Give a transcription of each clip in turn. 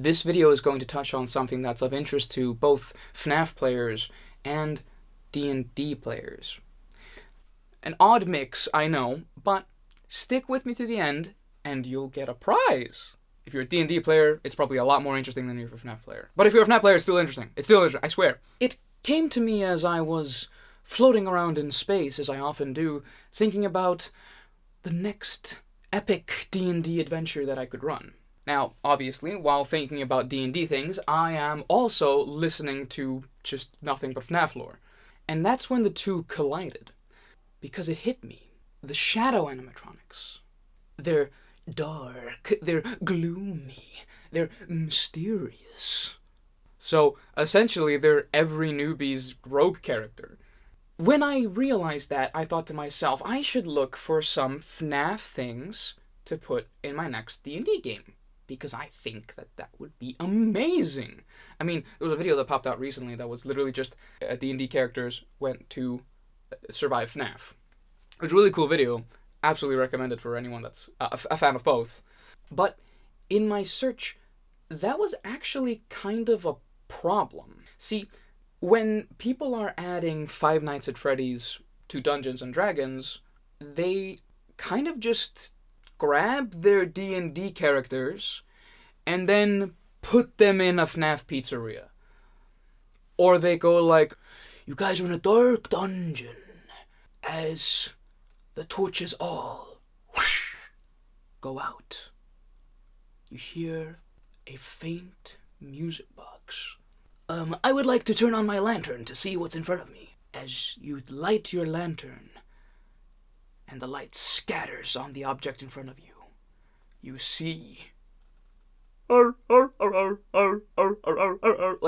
This video is going to touch on something that's of interest to both FNaF players and D&D players. An odd mix, I know, but stick with me to the end and you'll get a prize. If you're a D&D player, it's probably a lot more interesting than if you're a FNaF player. But if you're a FNaF player, it's still interesting. It's still interesting, I swear. It came to me as I was floating around in space, as I often do, thinking about the next epic D&D adventure that I could run. Now, obviously, while thinking about D&D things, I am also listening to just nothing but FNaF lore. And that's when the two collided. Because it hit me. The Shadow Animatronics. They're dark, they're gloomy, they're mysterious. So, essentially, they're every newbie's rogue character. When I realized that, I thought to myself, I should look for some FNaF things to put in my next D&D game. Because I think that that would be amazing. I mean, there was a video that popped out recently that was literally just D&D characters went to survive FNaF. It was a really cool video. Absolutely recommended for anyone that's a fan of both. But in my search, that was actually kind of a problem. See, when people are adding Five Nights at Freddy's to Dungeons and Dragons, they kind of just grab their D&D characters and then put them in a FNaF pizzeria. Or they go like, you guys are in a dark dungeon as the torches all whoosh, go out. You hear a faint music box. I would like to turn on my lantern to see what's in front of me. As you light your lantern, and the light scatters on the object in front of you, you see... Like,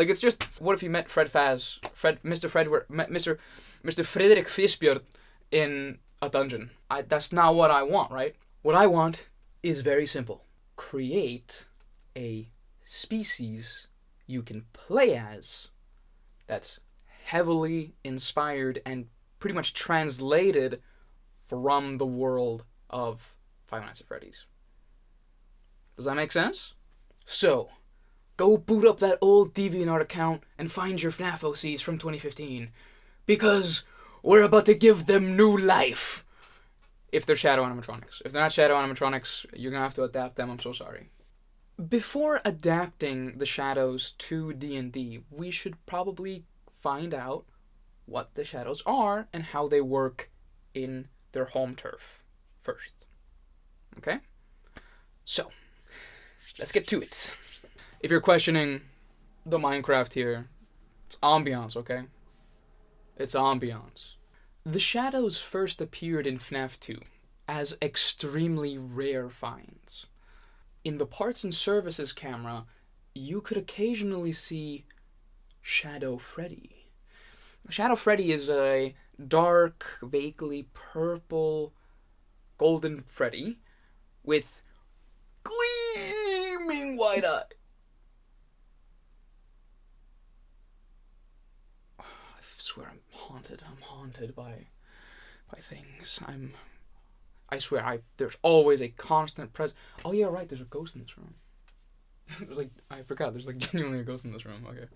it's just, what if you met Mr. Frederick Fisbjörn in a dungeon? That's not what I want, right? What I want is very simple. Create a species you can play as that's heavily inspired and pretty much translated from the world of Five Nights at Freddy's. Does that make sense? So, go boot up that old DeviantArt account and find your FNaF OCs from 2015. Because we're about to give them new life. If they're Shadow Animatronics. If they're not Shadow Animatronics, you're going to have to adapt them. I'm so sorry. Before adapting the Shadows to D&D, we should probably find out what the Shadows are and how they work in their home turf first. Okay? So, let's get to it. If you're questioning the Minecraft here, it's ambiance, okay? It's ambiance. The Shadows first appeared in FNaF 2 as extremely rare finds. In the parts and services camera, you could occasionally see Shadow Freddy. Shadow Freddy is a dark, vaguely purple, golden Freddy with gleaming white eye. I swear I'm haunted by things. I swear there's always a constant presence. Oh yeah, right, there's a ghost in this room. I forgot, there's genuinely a ghost in this room, okay.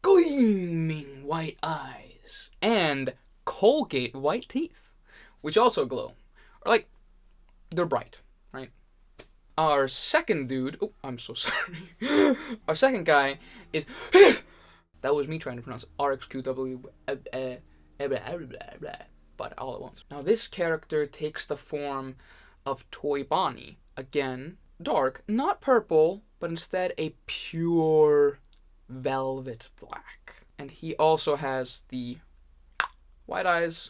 Gleaming white eyes and Colgate white teeth, which also glow. Or they're bright, right? Our second dude, oh, I'm so sorry. Our second guy is, that was me trying to pronounce RXQW, but all at once. Now this character takes the form of Toy Bonnie. Again, dark, not purple, but instead a pure velvet black. And he also has the white eyes,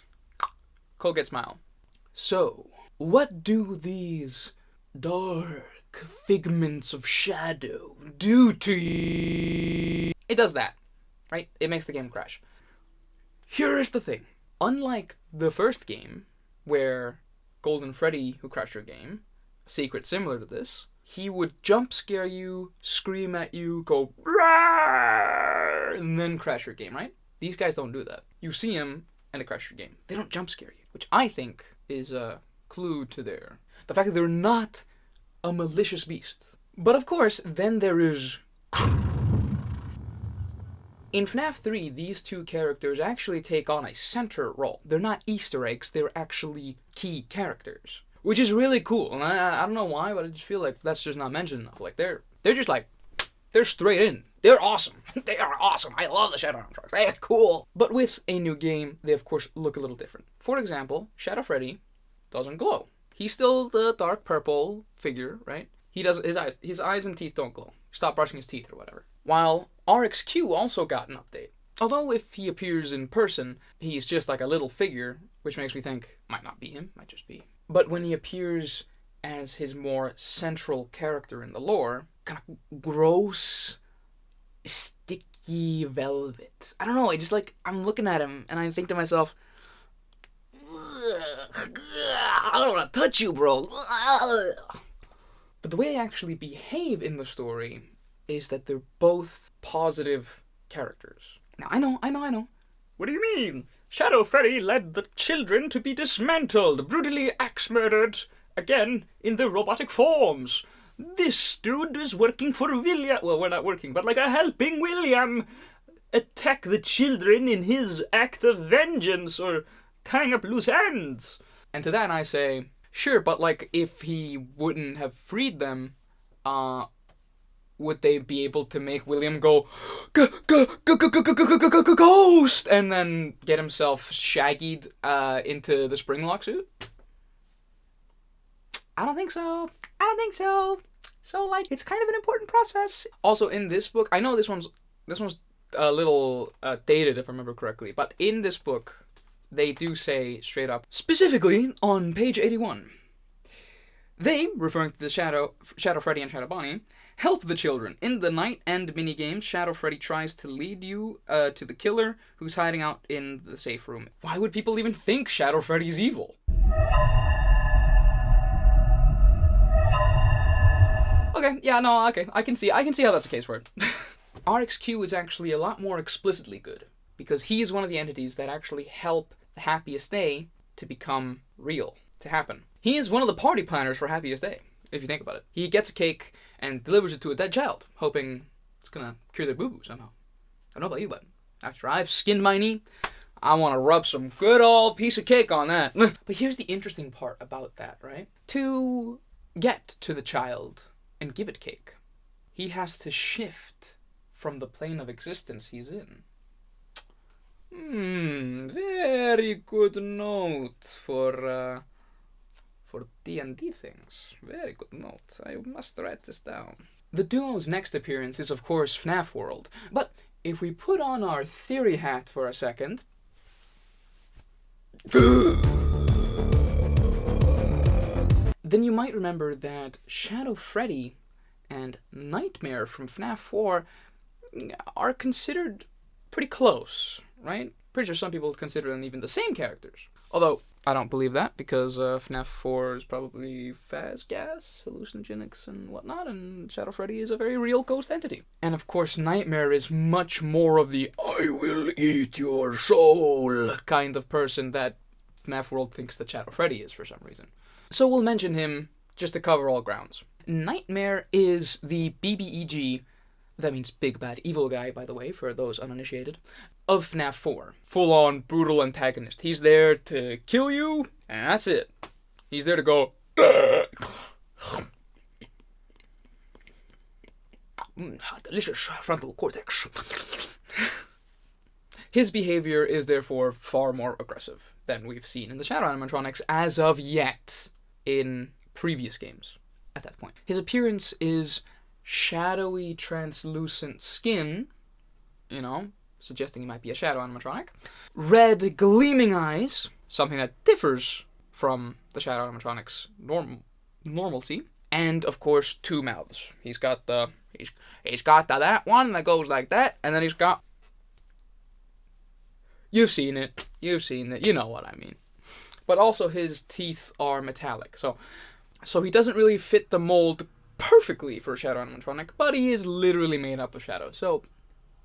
Colgate smile. So, what do these dark figments of shadow do to you? It does that, right? It makes the game crash. Here is the thing. Unlike the first game, where Golden Freddy, who crashed your game, a secret similar to this, he would jump scare you, scream at you, go Rawr! And then crash your game, right? These guys don't do that. You see him and it crashes your game. They don't jump scare you, which I think is a clue to the fact that they're not a malicious beast. But of course, then there is In FNaF 3, these two characters actually take on a center role. They're not Easter eggs, they're actually key characters. Which is really cool, and I don't know why, but I just feel like that's just not mentioned enough. Like, they're just like, they're straight in. They're awesome. They are awesome. I love the Shadow Animatronics. They're cool. But with a new game, they of course look a little different. For example, Shadow Freddy doesn't glow. He's still the dark purple figure, right? His eyes and teeth don't glow. Stop brushing his teeth or whatever. While RXQ also got an update. Although if he appears in person, he's just like a little figure, which makes me think, might not be him, might just be. But when he appears as his more central character in the lore, kind of gross, sticky velvet. I don't know, I'm looking at him and I think to myself, I don't want to touch you, bro. But the way they actually behave in the story is that they're both positive characters. Now, I know. What do you mean? Shadow Freddy led the children to be dismantled, brutally axe-murdered, again, in their robotic forms. This dude is working for William. Well, we're not working, but helping William attack the children in his act of vengeance or tying up loose ends. And to that I say, sure, but if he wouldn't have freed them, would they be able to make William go ghost and then get himself shaggied into the Springlock suit? I don't think so. So it's kind of an important process. Also in this book, I know this one's a little dated if I remember correctly, but in this book they do say straight up, specifically on page 81, they, referring to the Shadow Freddy and Shadow Bonnie, help the children. In the night end minigames, Shadow Freddy tries to lead you to the killer who's hiding out in the safe room. Why would people even think Shadow Freddy's evil? Okay, yeah, no, okay, I can see how that's the case for it. RXQ is actually a lot more explicitly good, because he is one of the entities that actually help the Happiest Day to become real, to happen. He is one of the party planners for Happiest Day, if you think about it. He gets a cake and delivers it to a dead child, hoping it's gonna cure their boo-boo somehow. I don't know about you, but after I've skinned my knee, I want to rub some good old piece of cake on that. But here's the interesting part about that, right? To get to the child and give it cake, he has to shift from the plane of existence he's in. Very good note for D&D things. Very good note. I must write this down. The duo's next appearance is, of course, FNaF World. But if we put on our theory hat for a second... then you might remember that Shadow Freddy and Nightmare from FNaF 4 are considered pretty close, right? Pretty sure some people consider them even the same characters. Although, I don't believe that, because FNaF 4 is probably fast gas, hallucinogenics, and whatnot, and Shadow Freddy is a very real ghost entity. And of course, Nightmare is much more of the I will eat your soul kind of person that FNaF World thinks that Shadow Freddy is for some reason. So we'll mention him just to cover all grounds. Nightmare is the BBEG, that means Big Bad Evil Guy, by the way, for those uninitiated, of FNaF 4. Full-on brutal antagonist. He's there to kill you, and that's it. He's there to go... delicious frontal cortex. His behavior is therefore far more aggressive than we've seen in the Shadow Animatronics as of yet in previous games at that point. His appearance is shadowy, translucent skin, suggesting he might be a Shadow Animatronic. Red, gleaming eyes, something that differs from the Shadow Animatronic's normalcy. And, of course, two mouths. He's got that one that goes like that, and then he's got... You've seen it. You know what I mean. But also his teeth are metallic, so he doesn't really fit the mold perfectly for a Shadow Animatronic, but he is literally made up of shadow, so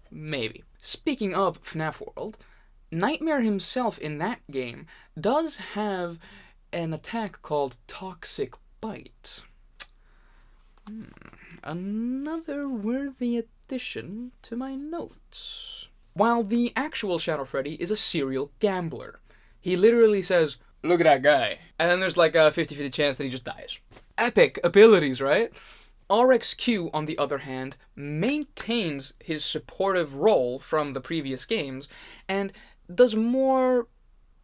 maybe. Speaking of FNaF World, Nightmare himself in that game does have an attack called Toxic Bite. Another worthy addition to my notes. While the actual Shadow Freddy is a serial gambler, he literally says, "Look at that guy," and then there's like a 50-50 chance that he just dies. Epic abilities, right? RxQ, on the other hand, maintains his supportive role from the previous games and does more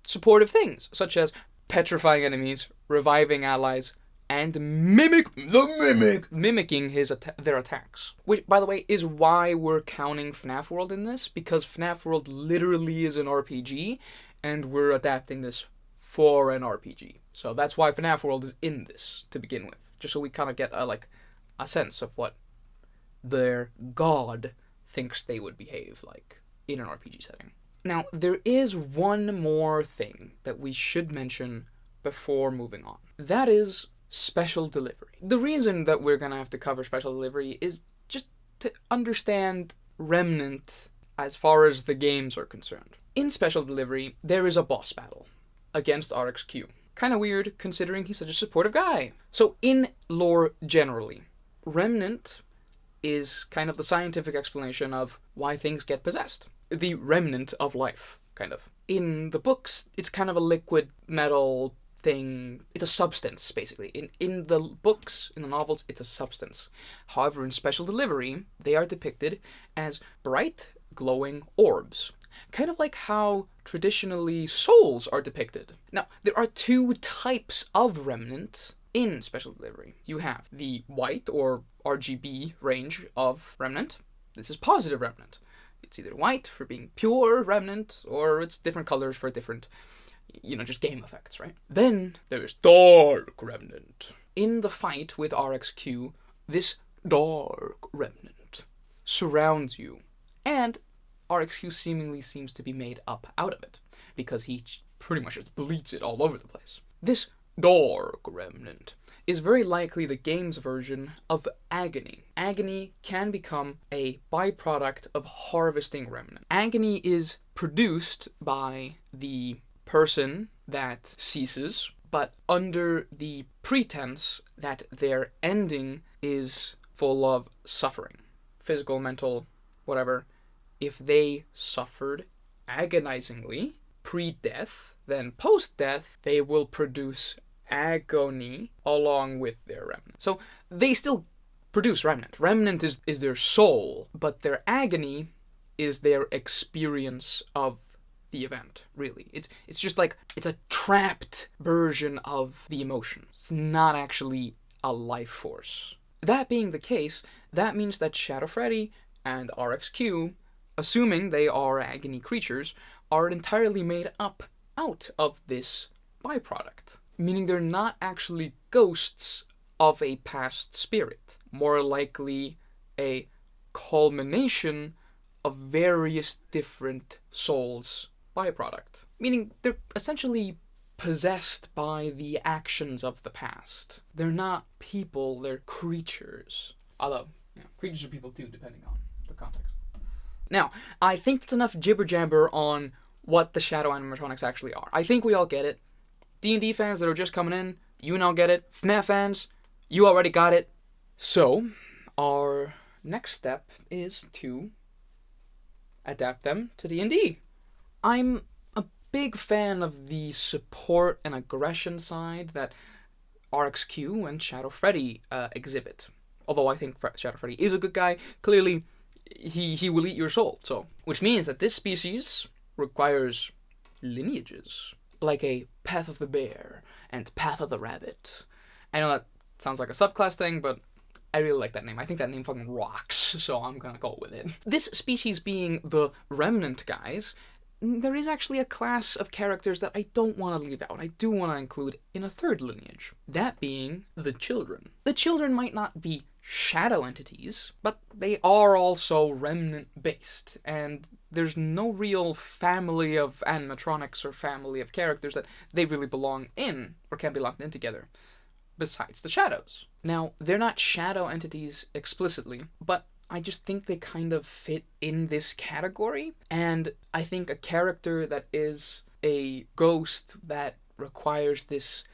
supportive things, such as petrifying enemies, reviving allies, and mimicking their attacks. Which, by the way, is why we're counting FNaF World in this, because FNaF World literally is an RPG, and we're adapting this for an RPG. So that's why FNaF World is in this to begin with, just so we kind of get a sense of what their god thinks they would behave like in an RPG setting. Now, there is one more thing that we should mention before moving on. That is special delivery. The reason that we're gonna have to cover special delivery is just to understand Remnant as far as the games are concerned. In special delivery, there is a boss battle against RxQ. Kinda weird, considering he's such a supportive guy. So in lore generally, Remnant is kind of the scientific explanation of why things get possessed. The remnant of life, kind of. In the books, it's kind of a liquid metal thing. It's a substance, basically. In the books, in the novels, it's a substance. However, in special delivery, they are depicted as bright, glowing orbs. Kind of like how traditionally souls are depicted. Now, there are two types of remnant in special delivery. You have the white or RGB range of remnant. This is positive remnant. It's either white for being pure remnant, or it's different colors for different, just game effects, right? Then there's dark remnant. In the fight with RxQ, this dark remnant surrounds you, and RxQ seemingly seems to be made up out of it, because he pretty much just bleeds it all over the place. This dark remnant is very likely the game's version of agony. Agony can become a byproduct of harvesting remnant. Agony is produced by the person that ceases, but under the pretense that their ending is full of suffering. Physical, mental, whatever. If they suffered agonizingly pre-death, then post-death they will produce agony along with their remnant. So they still produce remnant. Remnant is their soul, but their agony is their experience of the event, really. It's just like, it's a trapped version of the emotion. It's not actually a life force. That being the case, that means that Shadow Freddy and RxQ, assuming they are agony creatures, are entirely made up out of this byproduct. Meaning they're not actually ghosts of a past spirit. More likely a culmination of various different souls' byproduct. Meaning they're essentially possessed by the actions of the past. They're not people, they're creatures. Although, creatures are people too, depending on the context. Now, I think that's enough jibber-jabber on what the Shadow Animatronics actually are. I think we all get it. D&D fans that are just coming in, you now get it. FNaF fans, you already got it. So, our next step is to adapt them to D&D. I'm a big fan of the support and aggression side that RxQ and Shadow Freddy exhibit. Although I think Shadow Freddy is a good guy, clearly he will eat your soul. So, which means that this species requires lineages, like a Path of the Bear and Path of the Rabbit. I know that sounds like a subclass thing, but I really like that name. I think that name fucking rocks, so I'm gonna go with it. This species being the Remnant guys, there is actually a class of characters that I don't want to leave out. I do want to include in a third lineage. That being the children. The children might not be shadow entities, but they are also remnant-based, and there's no real family of animatronics or family of characters that they really belong in, or can be locked in together, besides the shadows. Now, they're not shadow entities explicitly, but I just think they kind of fit in this category, and I think a character that is a ghost that requires this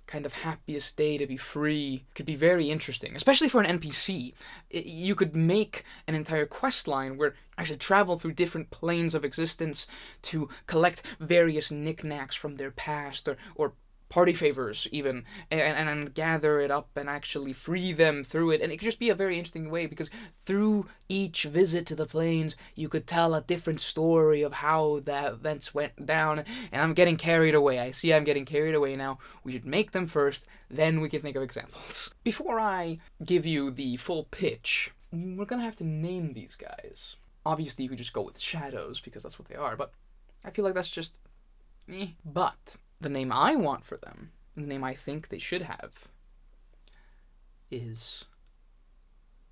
kind of happiest day to be free could be very interesting, especially for an NPC. You could make an entire quest line where I should travel through different planes of existence to collect various knickknacks from their past, or party favors even, and gather it up and actually free them through it. And it could just be a very interesting way, because through each visit to the plains you could tell a different story of how the events went down. And I'm getting carried away. I see I'm getting carried away now. We should make them first, then we can think of examples. Before I give you the full pitch, we're gonna have to name these guys. Obviously you could just go with shadows because that's what they are, but I feel like that's just But the name I want for them, the name I think they should have, is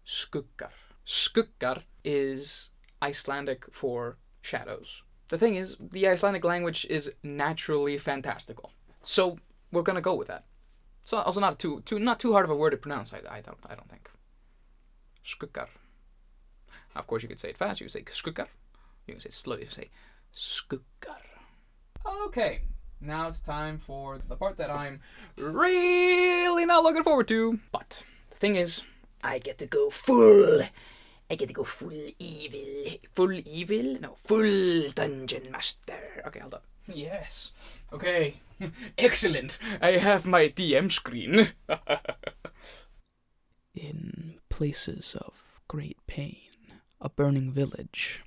Skukgar. Skukgar is Icelandic for shadows. The thing is, the Icelandic language is naturally fantastical, so we're gonna go with that. So also not too hard of a word to pronounce. I don't think. Skukgar. Of course, you could say it fast. You could say Skukgar. You can say it slow. You can say Skukgar. Okay. Now it's time for the part that I'm really not looking forward to. But the thing is, I get to go full evil. Full evil? No, full dungeon master. Okay, hold up. Yes. Okay. Excellent. I have my DM screen. In places of great pain, a burning village,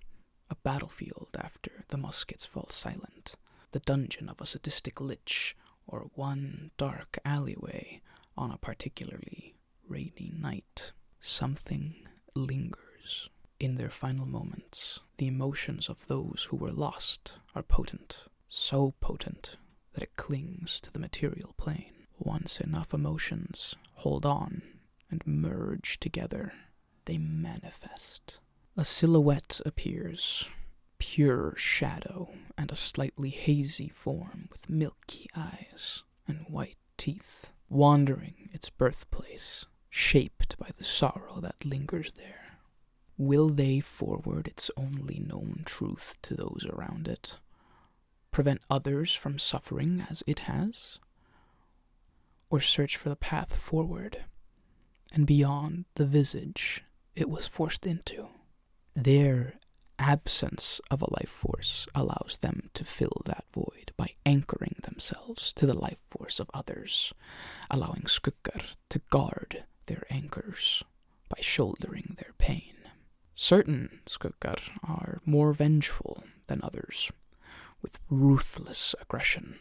a battlefield after the muskets fall silent, the dungeon of a sadistic lich, or one dark alleyway on a particularly rainy night, something lingers. In their final moments, the emotions of those who were lost are potent, so potent that it clings to the material plane. Once enough emotions hold on and merge together, they manifest. A silhouette appears, pure shadow and a slightly hazy form with milky eyes and white teeth, wandering its birthplace, shaped by the sorrow that lingers there. Will they forward its only known truth to those around it, prevent others from suffering as it has, or search for the path forward and beyond the visage it was forced into? Their absence of a life force allows them to fill that void by anchoring themselves to the life force of others, allowing Skukgar to guard their anchors by shouldering their pain. Certain Skukgar are more vengeful than others, with ruthless aggression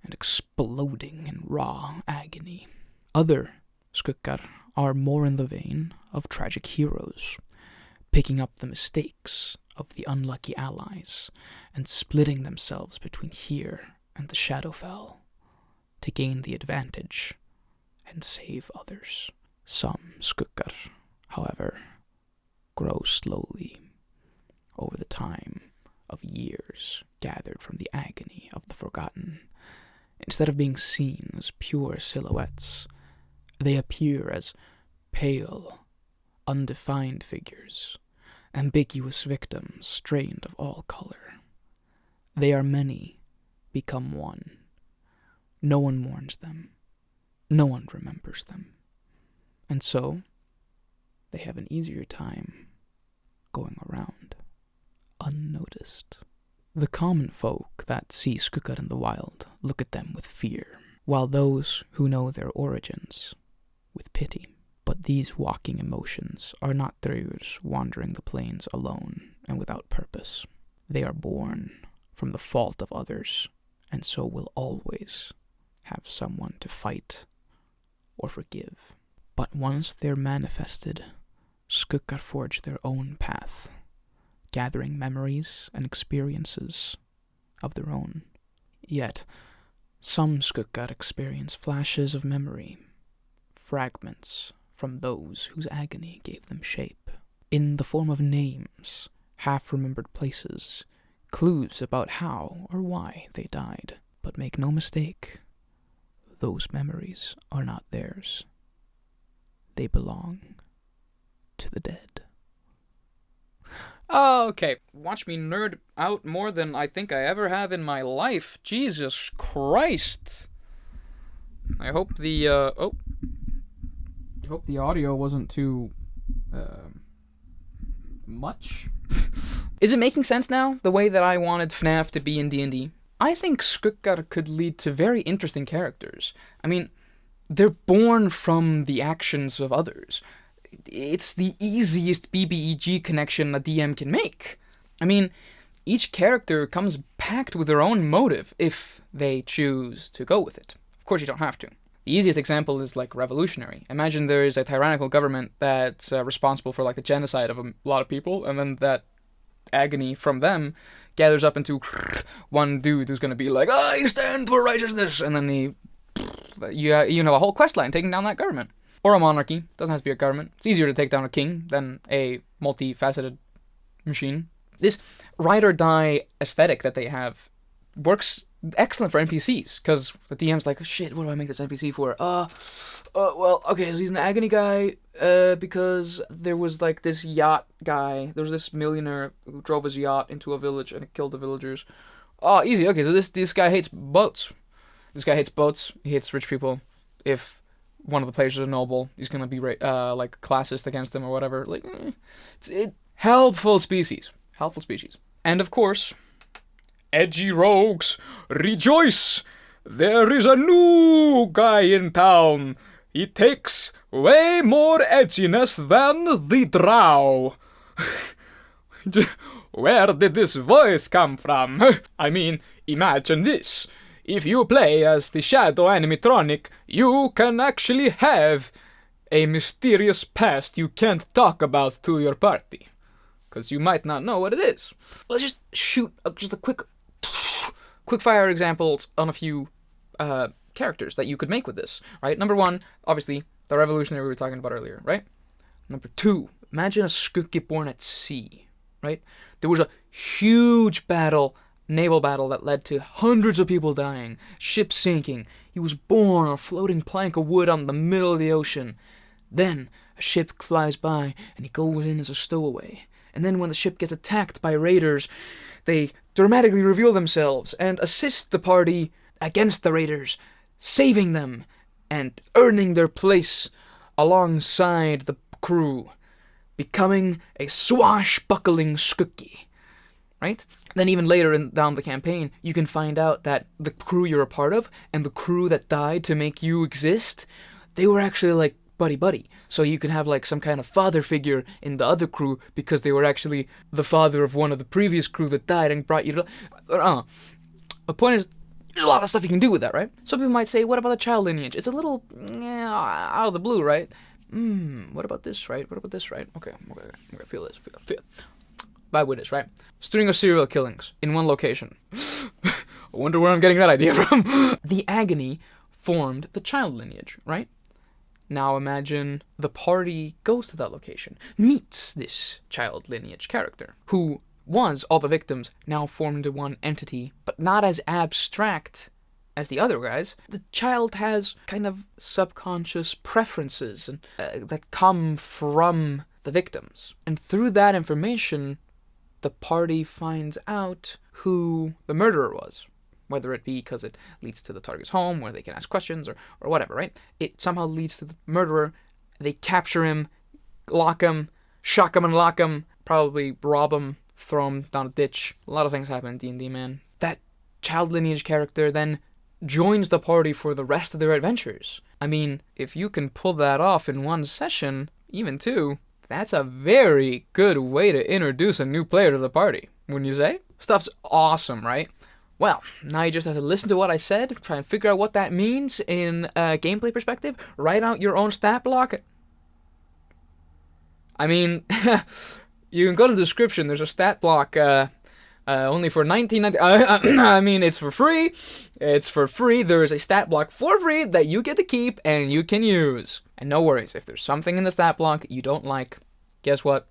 and exploding in raw agony. Other Skukgar are more in the vein of tragic heroes, picking up the mistakes of the unlucky allies and splitting themselves between here and the Shadowfell to gain the advantage and save others. Some Skukgar, however, grow slowly over the time of years gathered from the agony of the forgotten. Instead of being seen as pure silhouettes, they appear as pale, undefined figures, ambiguous victims strained of all color. They are many, become one. No one mourns them. No one remembers them. And so, they have an easier time going around, unnoticed. The common folk that see Skukgar in the wild look at them with fear, while those who know their origins, with pity. But these walking emotions are not theirs wandering the plains alone and without purpose. They are born from the fault of others, and so will always have someone to fight or forgive. But once they're manifested, Skukgar forge their own path, gathering memories and experiences of their own. Yet, some Skukgar experience flashes of memory, fragments from those whose agony gave them shape, in the form of names, half-remembered places, clues about how or why they died. But make no mistake, those memories are not theirs. They belong to the dead. Okay, watch me nerd out more than I think I ever have in my life. Jesus Christ. I hope the I hope the audio wasn't too much. Is it making sense now, the way that I wanted FNaF to be in D&D? I think Skukgar could lead to very interesting characters. I mean, they're born from the actions of others. It's the easiest BBEG connection a DM can make. I mean, each character comes packed with their own motive if they choose to go with it. Of course, you don't have to. The easiest example is like revolutionary. Imagine there is a tyrannical government that's responsible for like the genocide of a lot of people, and then that agony from them gathers up into one dude who's going to be like, I stand for righteousness, and then you know a whole quest line taking down that government. Or a monarchy. Doesn't have to be a government. It's easier to take down a king than a multifaceted machine. This ride or die aesthetic that they have works excellent for NPCs, because the DM's like, shit, what do I make this NPC for? Well, okay, so he's an agony guy, because there was like this yacht guy. There was this millionaire who drove his yacht into a village and it killed the villagers. Oh, easy. Okay, so this guy hates boats. This guy hates boats. He hates rich people. If one of the players is a noble, he's gonna be like classist against them or whatever. Like, it's helpful species. Helpful species. And of course, edgy rogues, rejoice! There is a new guy in town. He takes way more edginess than the drow. Where did this voice come from? I mean, imagine this. If you play as the Shadow Animatronic, you can actually have a mysterious past you can't talk about to your party. Because you might not know what it is. Let's just shoot just a quick fire examples on a few characters that you could make with this, right? Number one, obviously, the revolutionary we were talking about earlier, right? Number two, imagine a Skukgar born at sea, right? There was a huge battle, naval battle that led to hundreds of people dying, ships sinking. He was born on a floating plank of wood out in the middle of the ocean. Then a ship flies by and he goes in as a stowaway. And then when the ship gets attacked by raiders, they dramatically reveal themselves and assist the party against the raiders, saving them and earning their place alongside the crew, becoming a swashbuckling Skukgar, right? Then even later down the campaign, you can find out that the crew you're a part of and the crew that died to make you exist, they were actually like buddy-buddy. So you can have like some kind of father figure in the other crew because they were actually the father of one of the previous crew that died and brought you to... The point is, there's a lot of stuff you can do with that, right? Some people might say, what about the child lineage? It's a little out of the blue, right? What about this, right? What about this, right? Okay, feel this, feel. By witness, right? String of serial killings in one location. I wonder where I'm getting that idea from. The agony formed the child lineage, right? Now imagine the party goes to that location, meets this child lineage character, who was all the victims, now formed into one entity, but not as abstract as the other guys. The child has kind of subconscious preferences and, that come from the victims. And through that information, the party finds out who the murderer was. Whether it be because it leads to the target's home, where they can ask questions, or whatever, right? It somehow leads to the murderer. They capture him, lock him, shock him and lock him, probably rob him, throw him down a ditch. A lot of things happen in D&D, man. That child lineage character then joins the party for the rest of their adventures. I mean, if you can pull that off in one session, even two, that's a very good way to introduce a new player to the party, wouldn't you say? Stuff's awesome, right? Well, now you just have to listen to what I said, try and figure out what that means in a gameplay perspective, write out your own stat block. I mean, you can go to the description, there's a stat block only for $19.90. I mean, it's for free. It's for free. There is a stat block for free that you get to keep and you can use. And no worries, if there's something in the stat block you don't like, guess what?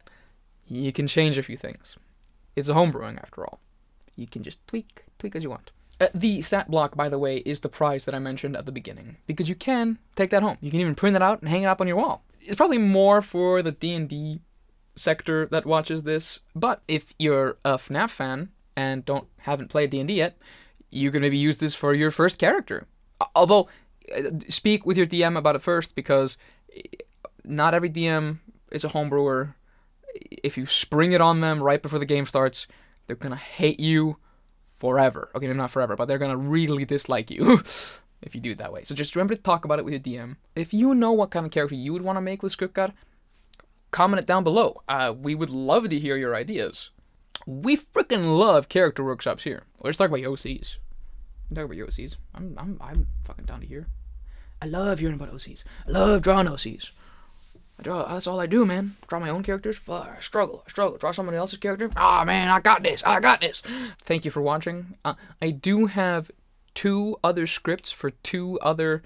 You can change a few things. It's a homebrewing after all. You can just tweak as you want. The stat block, by the way, is the prize that I mentioned at the beginning, because you can take that home. You can even print it out and hang it up on your wall. It's probably more for the D&D sector that watches this, but if you're a FNaF fan and haven't played D&D yet, you can maybe use this for your first character. Although, speak with your DM about it first, because not every DM is a homebrewer. If you spring it on them right before the game starts, they're gonna hate you forever. Okay, maybe not forever, but they're gonna really dislike you if you do it that way. So just remember to talk about it with your DM. If you know what kind of character you would want to make with Skukgar, comment it down below. We would love to hear your ideas. We freaking love character workshops here. Let's talk about your OCs. Talk about your OCs. I'm fucking down to hear. I love hearing about OCs. I love drawing OCs. That's all I do, man. Draw my own characters. I struggle. Draw somebody else's character. Ah, man, I got this. Thank you for watching. I do have 2 other scripts for 2 other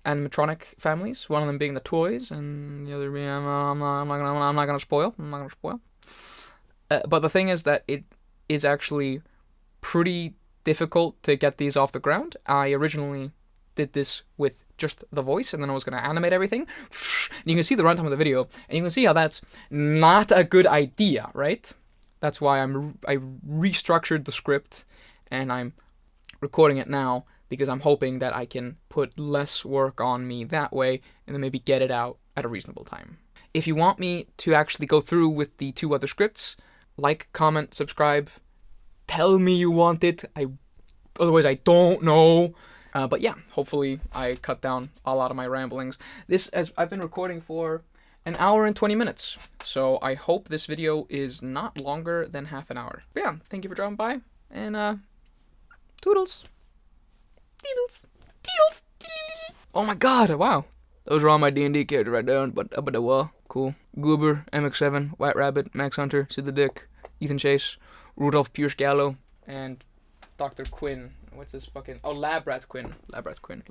animatronic families. One of them being the toys, and the other being I'm not gonna spoil. But the thing is that it is actually pretty difficult to get these off the ground. I originally did this with just the voice, and then I was going to animate everything. And you can see the runtime of the video, and you can see how that's not a good idea, right? That's why I restructured the script, and I'm recording it now, because I'm hoping that I can put less work on me that way, and then maybe get it out at a reasonable time. If you want me to actually go through with the 2 other scripts, like, comment, subscribe, tell me you want it. Otherwise I don't know. But yeah, hopefully I cut down a lot of my ramblings. I've been recording for an hour and 20 minutes, so I hope this video is not longer than half an hour. But yeah, thank you for dropping by, and toodles. Deedles. Oh my god, wow. Those are all my D&D characters right there, but up at the wall. Cool. Goober, MX7, White Rabbit, Max Hunter, Sid the Dick, Ethan Chase, Rudolph Pierce Gallo, and Dr. Quinn. What's this fucking... Oh, Labrat Quinn. Labrat Quinn.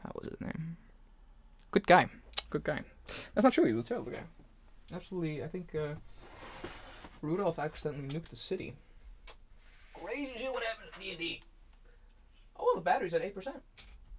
That was his name. Good guy. That's not true, he was a terrible guy. Absolutely, I think Rudolph accidentally nuked the city. Crazy shit, what happened to D&D? Oh, the battery's at 8%.